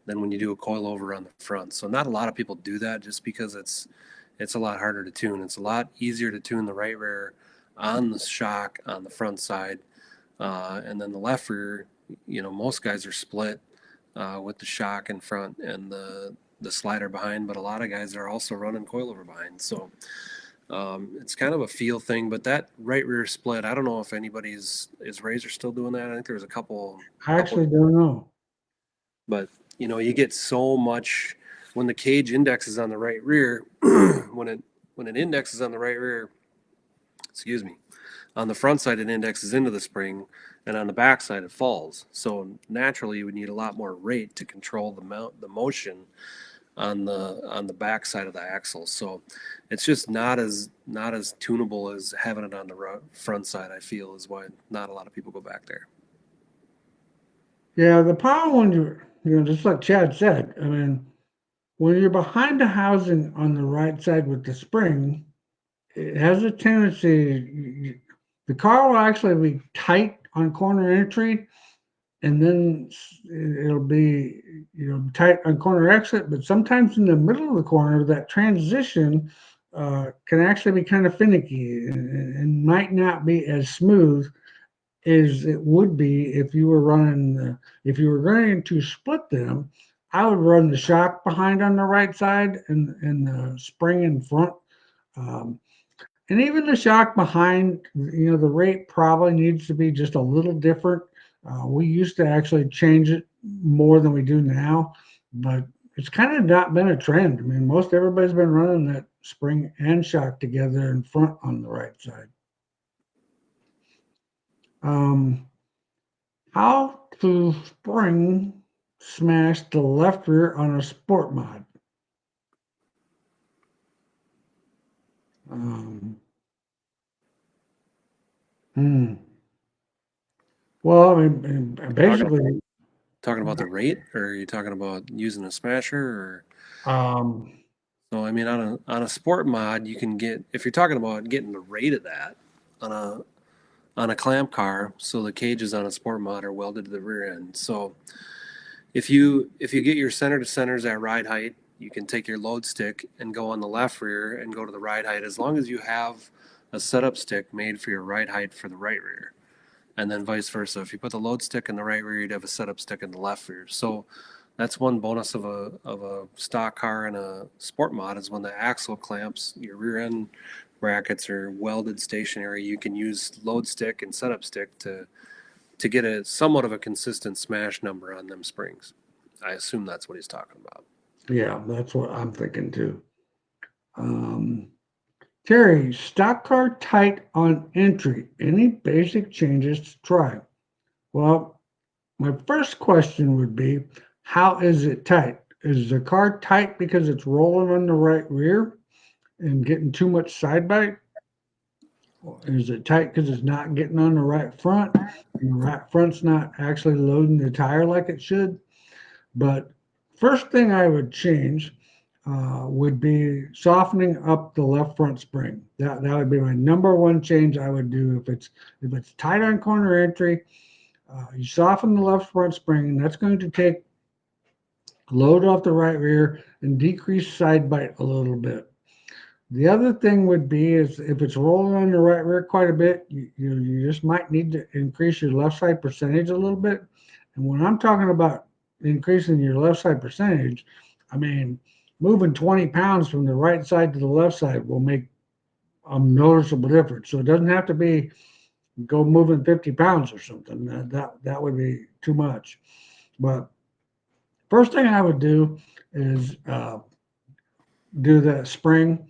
than when you do a coilover on the front. So not a lot of people do that just because it's a lot harder to tune. It's a lot easier to tune the right rear on the shock on the front side, and then the left rear. Most guys are split with the shock in front and the slider behind, but a lot of guys are also running coilover behind. So it's kind of a feel thing, but that right rear split, I don't know if anybody's is Razor still doing that. I think there's a couple, I actually don't know. but you get so much when the cage indexes on the right rear. when it indexes on the right rear, excuse me, on the front side it indexes into the spring, and on the back side it falls. So naturally, you would need a lot more rate to control the motion on the back side of the axle. So it's just not as tunable as having it on the front side. I feel is why not a lot of people go back there. Yeah, the problem when just like Chad said, I mean, when you're behind the housing on the right side with the spring, it has a tendency, the car will actually be tight on corner entry, and then it'll be, tight on corner exit, but sometimes in the middle of the corner, that transition can actually be kind of finicky and might not be as smooth as it would be if you were if you were going to split them. I would run the shock behind on the right side and the spring in front. Um, and even the shock behind, the rate probably needs to be just a little different. We used to actually change it more than we do now, but it's kind of not been a trend. I mean, most everybody's been running that spring and shock together in front on the right side. Um, how to spring smash the left rear on a sport mod? Um, hmm. Well, I mean, basically, Talking about the rate, or are you talking about using a smasher? Or um, so I mean, on a sport mod, you can get, if you're talking about getting the rate of that on a clamp car. So the cages on a sport mod are welded to the rear end. So if you get your center to centers at ride height, you can take your load stick and go on the left rear and go to the ride height, as long as you have a setup stick made for your ride height for the right rear, and then vice versa. If you put the load stick in the right rear, you'd have a setup stick in the left rear. So that's one bonus of a stock car and a sport mod, is when the axle clamps, your rear end brackets are welded stationary. You can use load stick and setup stick to get a somewhat of a consistent smash number on them springs. I assume that's what he's talking about. yeah, that's what I'm thinking too. Um, Terry, stock car tight on entry. Any basic changes to try? Well, my first question would be, how is it tight? Is the car tight because it's rolling on the right rear and getting too much side bite? Or is it tight because it's not getting on the right front and the right front's not actually loading the tire like it should? But first thing I would change would be softening up the left front spring. That would be my number one change I would do if it's tight on corner entry. You soften the left front spring, and that's going to take load off the right rear and decrease side bite a little bit. The other thing would be is if it's rolling on the right rear quite a bit, you just might need to increase your left side percentage a little bit. And when I'm talking about increasing your left side percentage, I mean moving 20 pounds from the right side to the left side will make a noticeable difference. So it doesn't have to be go moving 50 pounds or something. That would be too much. But first thing I would do is do the spring.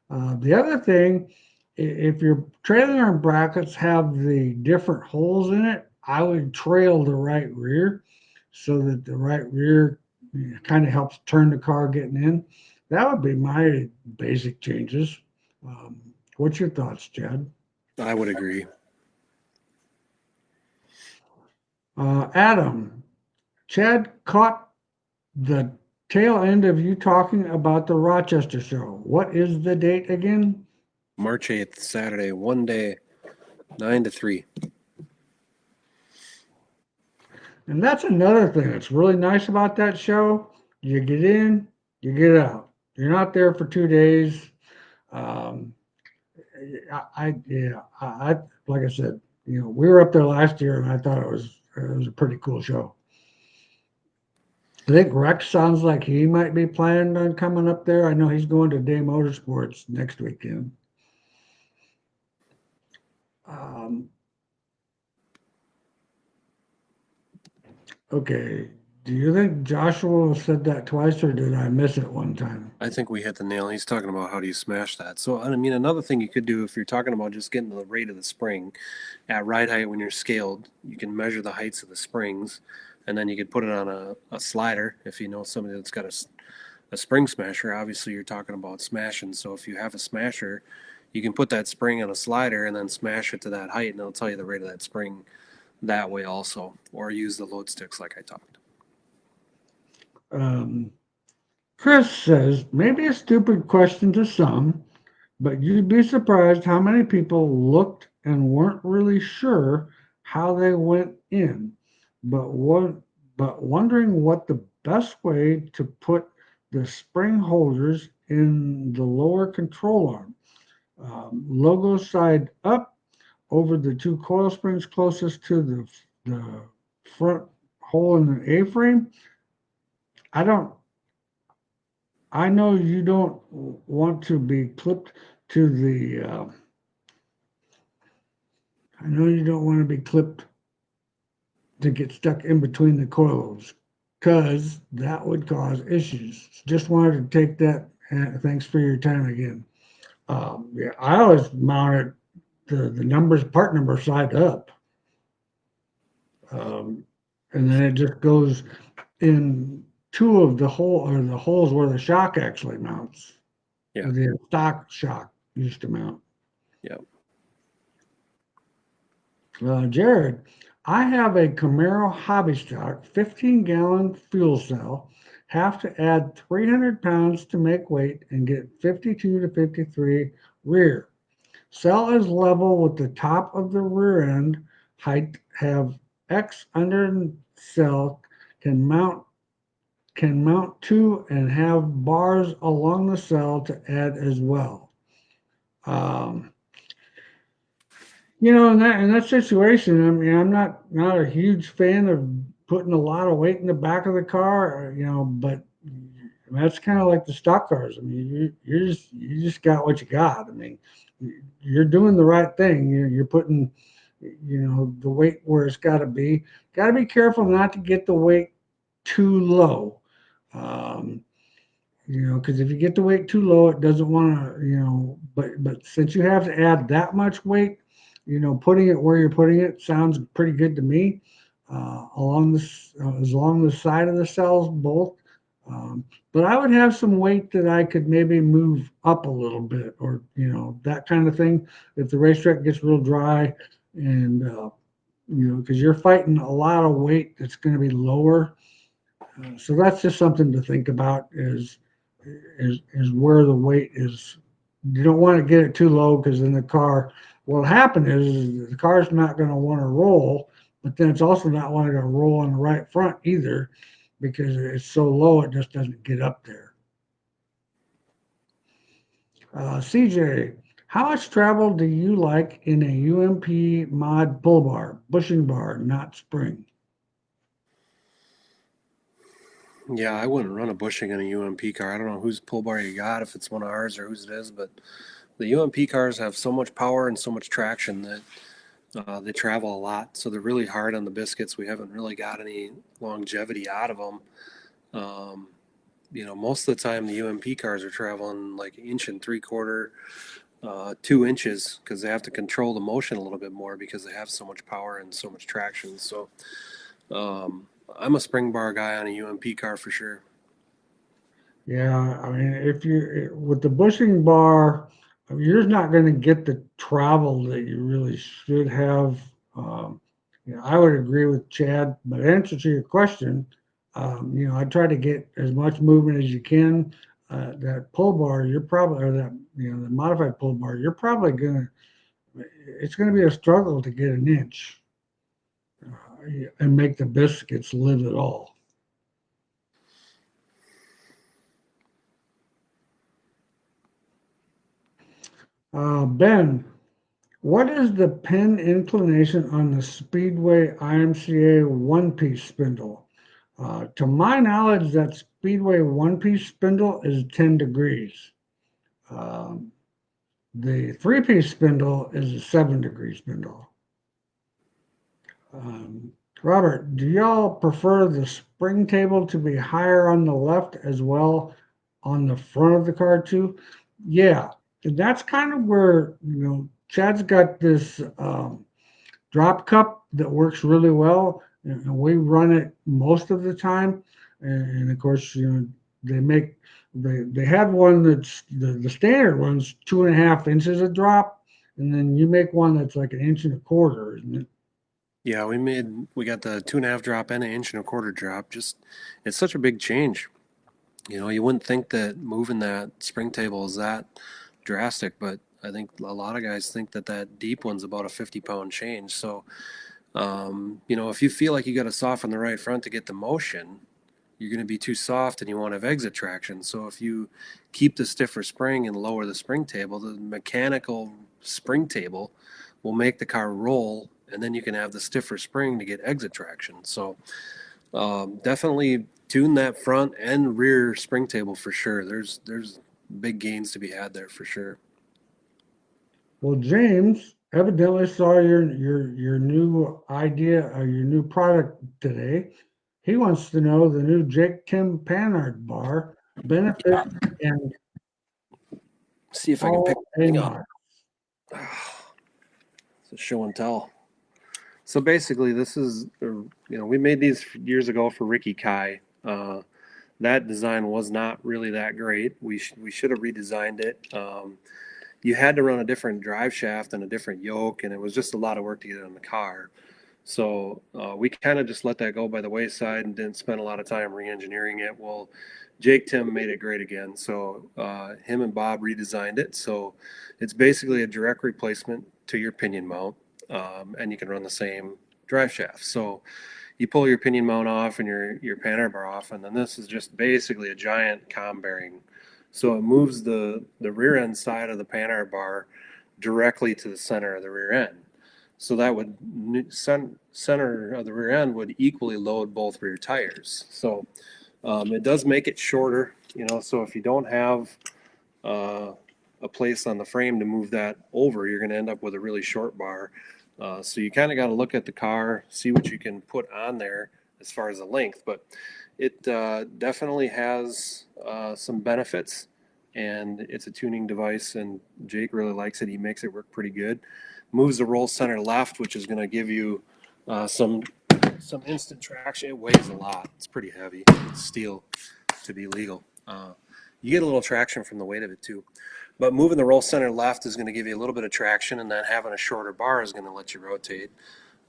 The other thing, if your trailer and brackets have the different holes in it, I would trail the right rear so that the right rear kind of helps turn the car getting in. That would be my basic changes. Um, what's your thoughts, Chad? I would agree. Adam, Chad caught the tail end of you talking about the Rochester show. What is the date again? March 8th, Saturday, one day, 9 to 3. And that's another thing that's really nice about that show. You get in, you get out. You're not there for 2 days. Um, like I said, we were up there last year, and I thought it was a pretty cool show. I think Rex sounds like he might be planning on coming up there. I know he's going to Day Motorsports next weekend. Um, okay. Do you think Joshua said that twice, or did I miss it one time? I think we hit the nail. He's talking about how do you smash that. So, I mean, another thing you could do if you're talking about just getting the rate of the spring at ride height when you're scaled, you can measure the heights of the springs, and then you could put it on a slider. If you know somebody that's got a spring smasher, obviously you're talking about smashing. So, if you have a smasher, you can put that spring on a slider and then smash it to that height, and it'll tell you the rate of that spring that way also, or use the load sticks like I talked. Um, Chris says, maybe a stupid question to some, but you'd be surprised how many people looked and weren't really sure how they went in, but wondering what the best way to put the spring holders in the lower control arm. Logo side up over the two coil springs closest to the front hole in the A-frame. I don't I know you don't want to be clipped to the. I know you don't want to be clipped to get stuck in between the coils, because that would cause issues. Just wanted to take that. Thanks for your time again. Yeah, I always mounted the numbers, part number side up, um, and then it just goes in two of the holes where the shock actually mounts. Yeah. The stock shock used to mount. Yeah. Jared, I have a Camaro hobby stock 15-gallon fuel cell. Have to add 300 pounds to make weight and get 52 to 53 rear. Cell is level with the top of the rear end. Height have X under cell can mount to and have bars along the cell to add as well. Um, in that situation, I mean, I'm not a huge fan of putting a lot of weight in the back of the car, but that's kind of like the stock cars. I mean, you just got what you got. I mean, you're doing the right thing. You're putting, the weight where it's got to be. Got to be careful not to get the weight too low. Um, because if you get the weight too low, it doesn't want to, but since you have to add that much weight, putting it where you're putting it sounds pretty good to me. Along this, as along the side of the cells, both. Um, but I would have some weight that I could maybe move up a little bit, or that kind of thing. If the racetrack gets real dry, and because you're fighting a lot of weight that's going to be lower, so that's just something to think about. Is where the weight is. You don't want to get it too low because then the car. What'll happen is the car's not going to want to roll, but then it's also not wanting to roll on the right front either, because it's so low it just doesn't get up there. CJ, how much travel do you like in a UMP mod pull bar, bushing bar, not spring? Yeah, I wouldn't run a bushing in a UMP car. I don't know whose pull bar you got, if it's one of ours or whose it is, but the UMP cars have so much power and so much traction that they travel a lot. So they're really hard on the biscuits. We haven't really got any longevity out of them. Um, most of the time the UMP cars are traveling like 1.75 inches, 2 inches, because they have to control the motion a little bit more because they have so much power and so much traction. So um, I'm a spring bar guy on a UMP car for sure. Yeah, I mean, if you with the bushing bar, I mean, you're just not going to get the travel that you really should have. Um, I would agree with Chad, but answer to your question, I try to get as much movement as you can. That pull bar, you're probably, or that, the modified pull bar, you're probably it's going to be a struggle to get an inch and make the biscuits live at all. Ben, what is the pin inclination on the Speedway IMCA one-piece spindle? To my knowledge, that Speedway one-piece spindle is 10 degrees. Um, the three-piece spindle is a 7-degree spindle. Um, Robert, do y'all prefer the spring table to be higher on the left as well on the front of the car too? Yeah, and that's kind of where, Chad's got this drop cup that works really well, and we run it most of the time. And of course, they make they have one that's the standard one's 2.5 inches of drop, and then you make one that's like 1.25 inches, isn't it? Yeah, we got the 2.5 drop and 1.25 inch drop. Just it's such a big change. You wouldn't think that moving that spring table is that drastic, but I think a lot of guys think that that deep one's about a 50-pound change. So, if you feel like you got to soften the right front to get the motion, you're going to be too soft and you won't have exit traction. So if you keep the stiffer spring and lower the spring table, the mechanical spring table will make the car roll, and then you can have the stiffer spring to get exit traction. So definitely tune that front and rear spring table for sure. There's big gains to be had there for sure. Well, James evidently saw your new idea or your new product today. He wants to know the new Jake Tim Panhard bar benefit and See if I can pick all the a thing up. mod. It's a show and tell. So basically, this is, we made these years ago for Ricky Kai. That design was not really that great. We should have redesigned it. You had to run a different drive shaft and a different yoke, and it was just a lot of work to get it on the car. So we kind of just let that go by the wayside and didn't spend a lot of time re-engineering it. Well, Jake Tim made it great again. So him and Bob redesigned it. So it's basically a direct replacement to your pinion mount, and you can run the same drive shaft. So you pull your pinion mount off and your panhard bar off, and then this is just basically a giant com bearing. So it moves the rear end side of the panhard bar directly to the center of the rear end. So that would center of the rear end would equally load both rear tires. So it does make it shorter, So if you don't have a place on the frame to move that over, you're going to end up with a really short bar. So you kind of got to look at the car, see what you can put on there as far as the length. But It definitely has some benefits, and it's a tuning device, and Jake really likes it. He makes it work pretty good. Moves the roll center left, which is going to give you some instant traction. It weighs a lot. It's pretty heavy. It's steel to be legal. You get a little traction from the weight of it too. But moving the roll center left is going to give you a little bit of traction, and then having a shorter bar is going to let you rotate.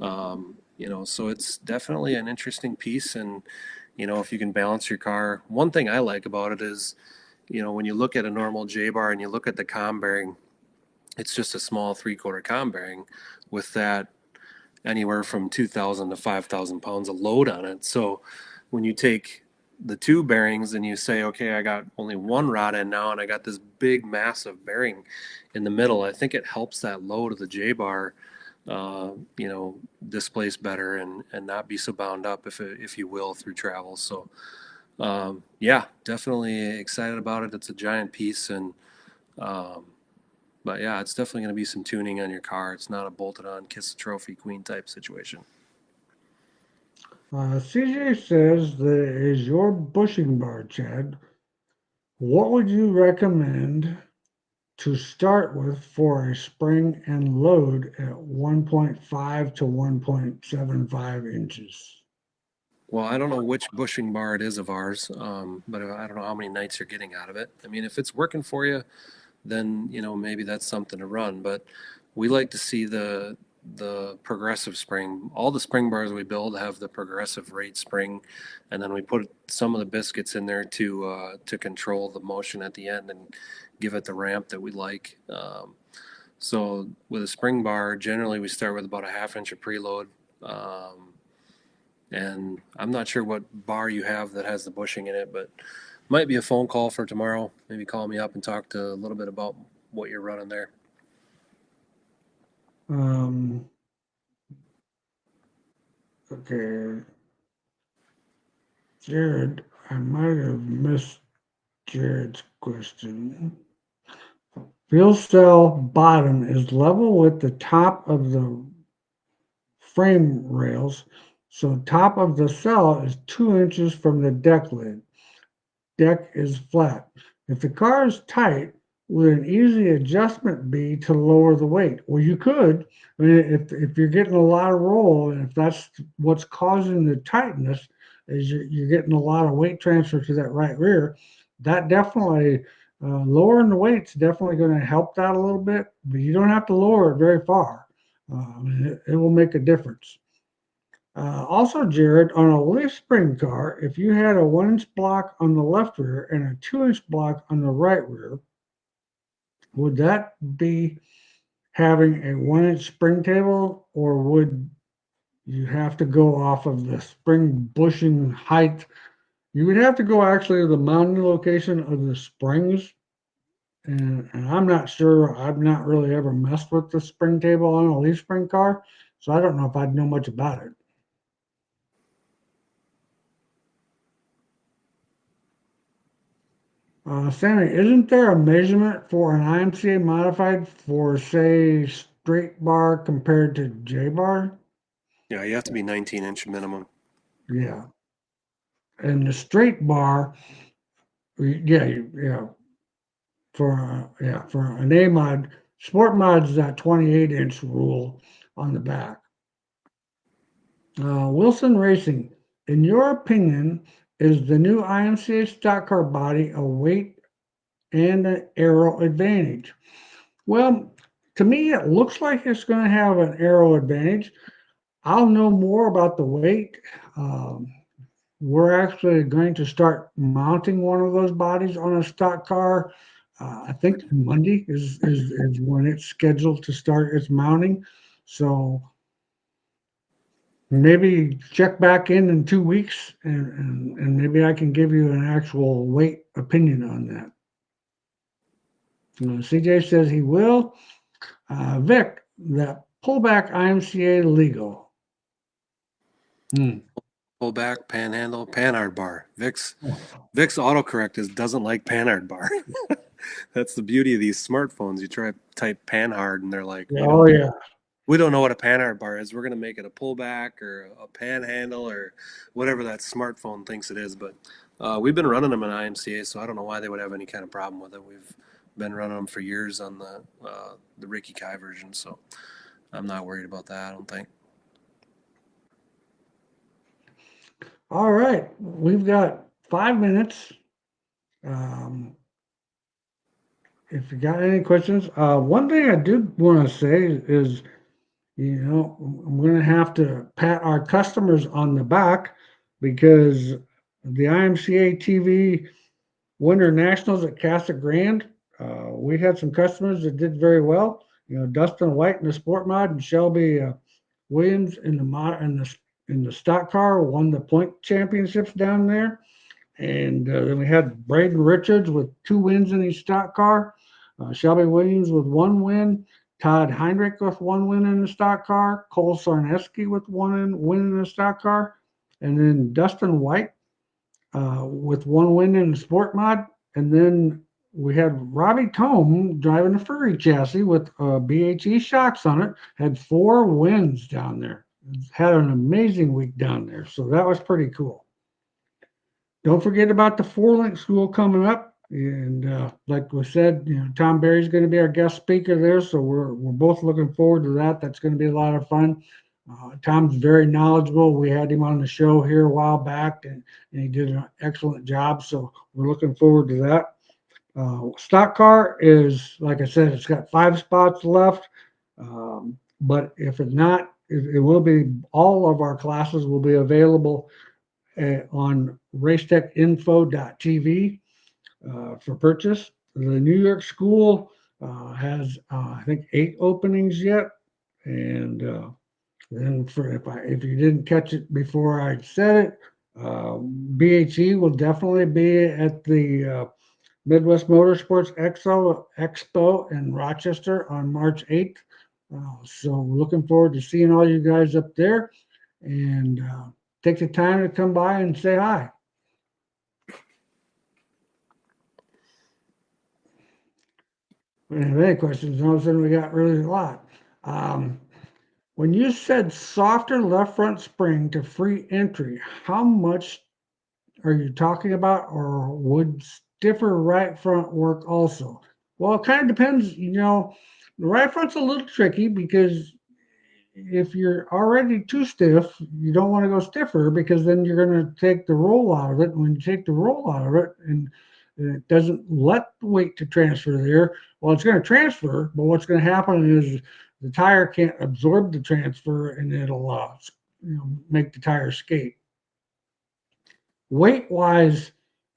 So it's definitely an interesting piece. And, if you can balance your car, one thing I like about it is, when you look at a normal J bar and you look at the com bearing, it's just a small 3/4 com bearing with that anywhere from 2,000 to 5,000 pounds of load on it. So when you take the two bearings and you say, okay, I got only one rod in now and I got this big massive bearing in the middle, I think it helps that load of the J bar displace better and not be so bound up, if you will, through travel. So yeah, definitely excited about it. It's a giant piece, and but yeah, it's definitely going to be some tuning on your car. It's not a bolted on kiss the trophy queen type situation. CJ says that is your bushing bar, Chad. What would you recommend to start with for a spring and load at 1.5 to 1.75 inches? Well, I don't know which bushing bar it is of ours, but I don't know how many nights you're getting out of it. I mean, if it's working for you, then maybe that's something to run. But we like to see the progressive spring. All the spring bars we build have the progressive rate spring, and then we put some of the biscuits in there to control the motion at the end and give it the ramp that we like. So with a spring bar, generally we start with about a 1/2 inch of preload. And I'm not sure what bar you have that has the bushing in it, but might be a phone call for tomorrow. Maybe call me up and talk to a little bit about what you're running there. Okay, Jared, I might have missed Jared's question. Fuel cell bottom is level with the top of the frame rails, so top of the cell is 2 inches from the deck lid. Deck is flat. If the car is tight, would an easy adjustment be to lower the weight? Well, you could. I mean, if you're getting a lot of roll, and if that's what's causing the tightness, is you're getting a lot of weight transfer to that right rear, that definitely lowering the weight's definitely going to help that a little bit, but you don't have to lower it very far. I mean, it will make a difference. Also, Jared, on a leaf spring car, if you had a 1 inch block on the left rear and a 2 inch block on the right rear, would that be having a 1 inch spring table, or would you have to go off of the spring bushing height? You would have to go actually to the mounting location of the springs. And I'm not sure, I've not really ever messed with the spring table on a leaf spring car, so I don't know if I'd know much about it. Sammy, isn't there a measurement for an IMCA modified for, say, straight bar compared to J bar? Yeah, you have to be 19-inch minimum. Yeah. And the straight bar, yeah, for an A mod, sport mod's that 28-inch rule on the back. Wilson Racing, in your opinion, is the new IMCA stock car body a weight and an aero advantage? Well, to me, it looks like it's going to have an aero advantage. I'll know more about the weight. Um, we're actually going to start mounting one of those bodies on a stock car. I think Monday is when it's scheduled to start its mounting. So maybe check back in 2 weeks, and maybe I can give you an actual weight opinion on that. CJ says he will. Vic, that pullback IMCA legal. Pull back, panhandle, panhard bar. Vic's autocorrect doesn't like panhard bar. That's the beauty of these smartphones. You try to type panhard and they're like, Oh yeah. we don't know what a panhard bar is. We're going to make it a pullback or a panhandle or whatever that smartphone thinks it is. But we've been running them in IMCA, so I don't know why they would have any kind of problem with it. We've been running them for years on the Ricky Kai version, so I'm not worried about that, I don't think. All right, we've got 5 minutes. Um, if you got any questions, one thing I do want to say is, I'm going to have to pat our customers on the back because the IMCA TV Winter Nationals at Casa Grande, we had some customers that did very well. Dustin White in the sport mod and Shelby Williams in the mod in the stock car won the point championships down there. And then we had Braden Richards with 2 wins in his stock car, Shelby Williams with 1 win, Todd Heinrich with 1 win in the stock car, Cole Sarneski with 1 win in the stock car, and then Dustin White with 1 win in the sport mod. And then we had Robbie Tome driving a furry chassis with BHE shocks on it, had 4 wins down there. Had an amazing week down there. So that was pretty cool. Don't forget about the 4-link school coming up. And like we said, Tom Berry's going to be our guest speaker there. So we're both looking forward to that. That's going to be a lot of fun. Tom's very knowledgeable. We had him on the show here a while back, and he did an excellent job. So we're looking forward to that. Stock car is, like I said, it's got 5 spots left. But if it's not, it will be, all of our classes will be available on racetechinfo.tv for purchase. The New York school has, I think, 8 openings yet. And then if you didn't catch it before I said it, BHE will definitely be at the Midwest Motorsports Expo in Rochester on March 8th. So looking forward to seeing all you guys up there, and take the time to come by and say hi. We don't have any questions. All of a sudden, we got really a lot. When you said softer left front spring to free entry, how much are you talking about, or would stiffer right front work also? Well, it kind of depends. The right front's a little tricky because if you're already too stiff, you don't want to go stiffer because then you're going to take the roll out of it. And when you take the roll out of it and it doesn't let the weight to transfer there, well, it's going to transfer, but what's going to happen is the tire can't absorb the transfer and it'll make the tire skate. Weight wise,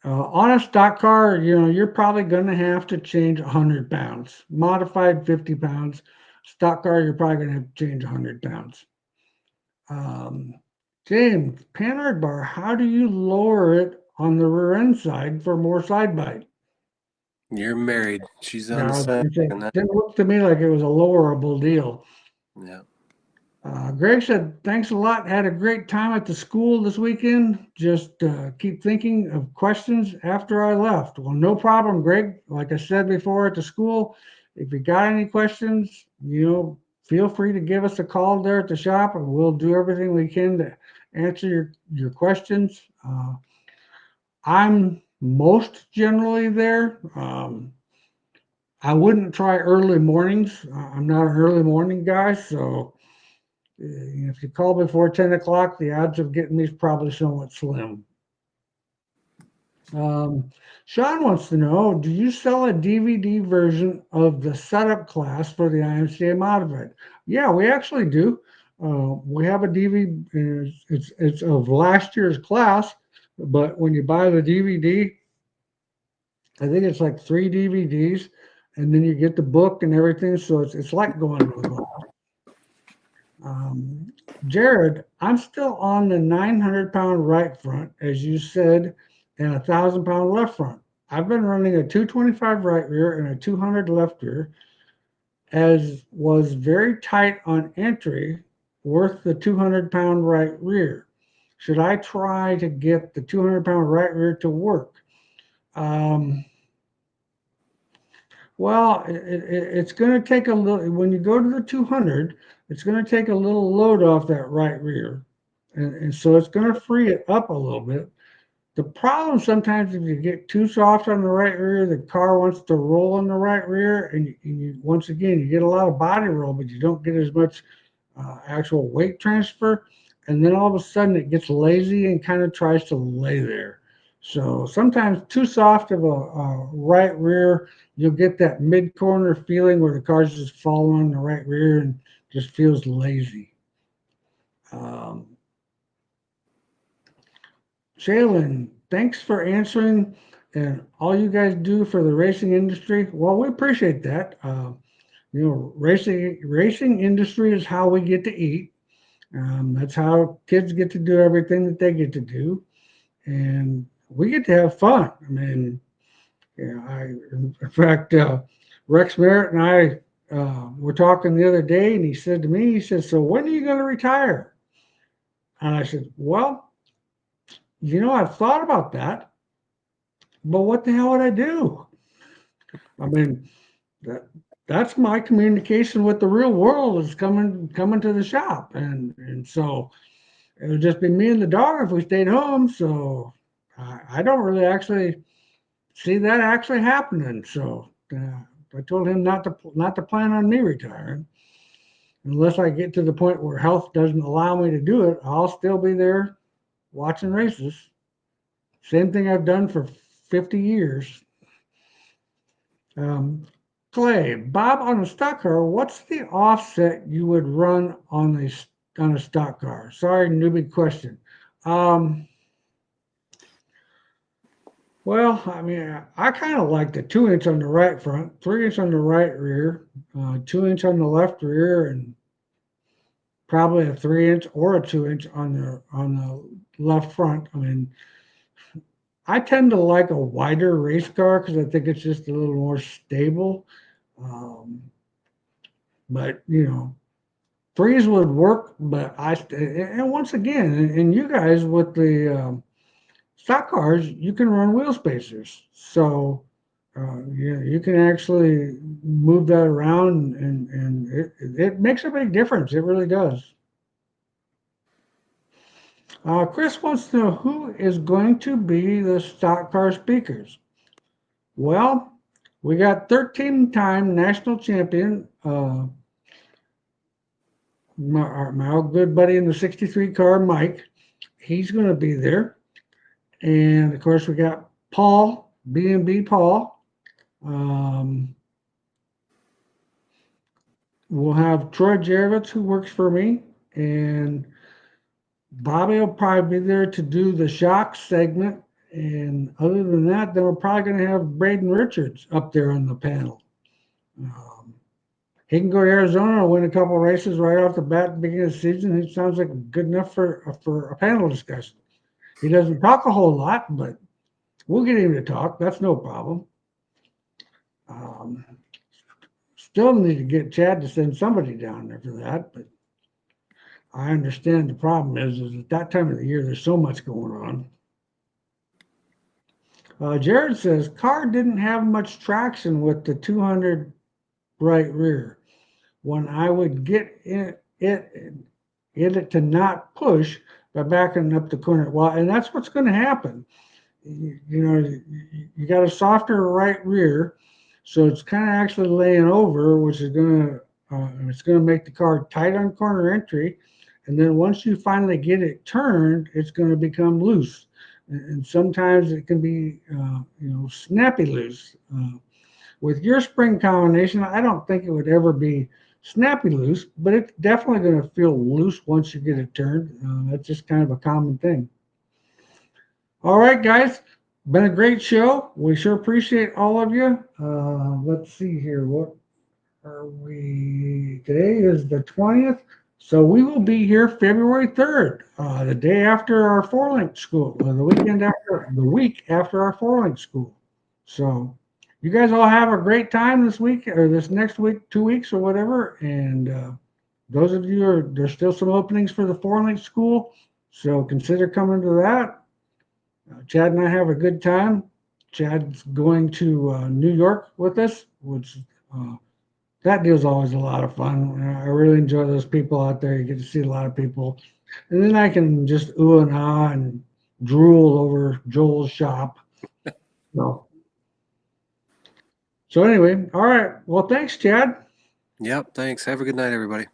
on a stock car, you're probably going to have to change 100 pounds. Modified 50 pounds. Stock car, you're probably going to have to change 100 pounds. James, panhard bar, how do you lower it on the rear end side for more side bite? You're married. She's on Yeah, the side. it didn't look to me like it was a lowerable deal. Yeah. Greg said, thanks a lot. Had a great time at the school this weekend. Just keep thinking of questions after I left. Well, no problem, Greg. Like I said before at the school, if you got any questions, feel free to give us a call there at the shop, and we'll do everything we can to answer your questions. I'm most generally there. I wouldn't try early mornings. I'm not an early morning guy, so if you call before 10 o'clock, the odds of getting me is probably somewhat slim. Sean wants to know, do you sell a DVD version of the setup class for the IMCA Modified? Yeah, we actually do. We have a DVD. It's of last year's class, but when you buy the DVD, I think it's like 3 DVDs, and then you get the book and everything. So it's like going to a class. Jared, I'm still on the 900-pound right front, as you said, and 1,000-pound left front. I've been running a 225 right rear and a 200 left rear, as was very tight on entry, worth the 200-pound right rear. Should I try to get the 200-pound right rear to work? Well, it's going to take a little, when you go to the 200, it's going to take a little load off that right rear. And so it's going to free it up a little bit. The problem sometimes if you get too soft on the right rear, the car wants to roll on the right rear, and once again you get a lot of body roll, but you don't get as much actual weight transfer, and then all of a sudden it gets lazy and kind of tries to lay there. So sometimes too soft of a right rear, you'll get that mid corner feeling where the car's just falling on the right rear and just feels lazy. Um, Jalen, thanks for answering and all you guys do for the racing industry. Well, we appreciate that. Racing industry is how we get to eat. That's how kids get to do everything that they get to do, and we get to have fun. I mean, in fact, Rex Merritt and I were talking the other day, and he said to me, he said, "So when are you going to retire?" And I said, "Well, I've thought about that, but what the hell would I do? I mean, that that's my communication with the real world is coming to the shop, and so it would just be me and the dog if we stayed home. So I don't really actually see that actually happening. So I told him not to plan on me retiring unless I get to the point where health doesn't allow me to do it. I'll still be there watching races. Same thing I've done for 50 years. Um, Clay, Bob, on a stock car, what's the offset you would run on a stock car? Sorry, newbie question. Um, well, I mean, I kind of like the 2 inch on the right front, 3 inch on the right rear, 2 inch on the left rear, and probably a 3 inch or a 2 inch on the left front. I mean, I tend to like a wider race car because I think it's just a little more stable. Um, but threes would work, but and once again, and you guys with the stock cars, you can run wheel spacers, so you can actually move that around, and it makes a big difference. It really does. Chris wants to know who is going to be the stock car speakers. Well, we got 13-time national champion, my old good buddy in the 63 car, Mike. He's going to be there. And of course, we got Paul, B&B Paul. We'll have Troy Jervitz, who works for me, and Bobby will probably be there to do the shock segment. And other than that, then we're probably going to have Braden Richards up there on the panel. Um, he can go to Arizona and win a couple races right off the bat at the beginning of the season. He sounds like good enough for a panel discussion. He doesn't talk a whole lot, but we'll get him to talk. That's no problem. Um, Still need to get Chad to send somebody down there for that, but I understand the problem is at that time of the year there's so much going on. Jared says car didn't have much traction with the 200 right rear. When I would get it to not push by backing up the corner. Well, and that's what's going to happen. You got a softer right rear, so it's kind of actually laying over, which is it's going to make the car tight on corner entry, and then once you finally get it turned, it's going to become loose, and sometimes it can be snappy loose. With your spring combination, I don't think it would ever be snappy loose, but it's definitely going to feel loose once you get it turned. That's just kind of a common thing. All right, guys, been a great show. We sure appreciate all of you. Let's see here. What are we? Today is the 20th. So we will be here February 3rd, the day after our four-link school, or the week after our four-link school. So you guys all have a great time this week or this next week, 2 weeks or whatever. And those of you there's still some openings for the four-link school. So consider coming to that. Chad and I have a good time. Chad's going to New York with us, which that deal's always a lot of fun. I really enjoy those people out there. You get to see a lot of people. And then I can just ooh and ah and drool over Joel's shop. So, so anyway, all right. Well, thanks, Chad. Yep. Thanks. Have a good night, everybody.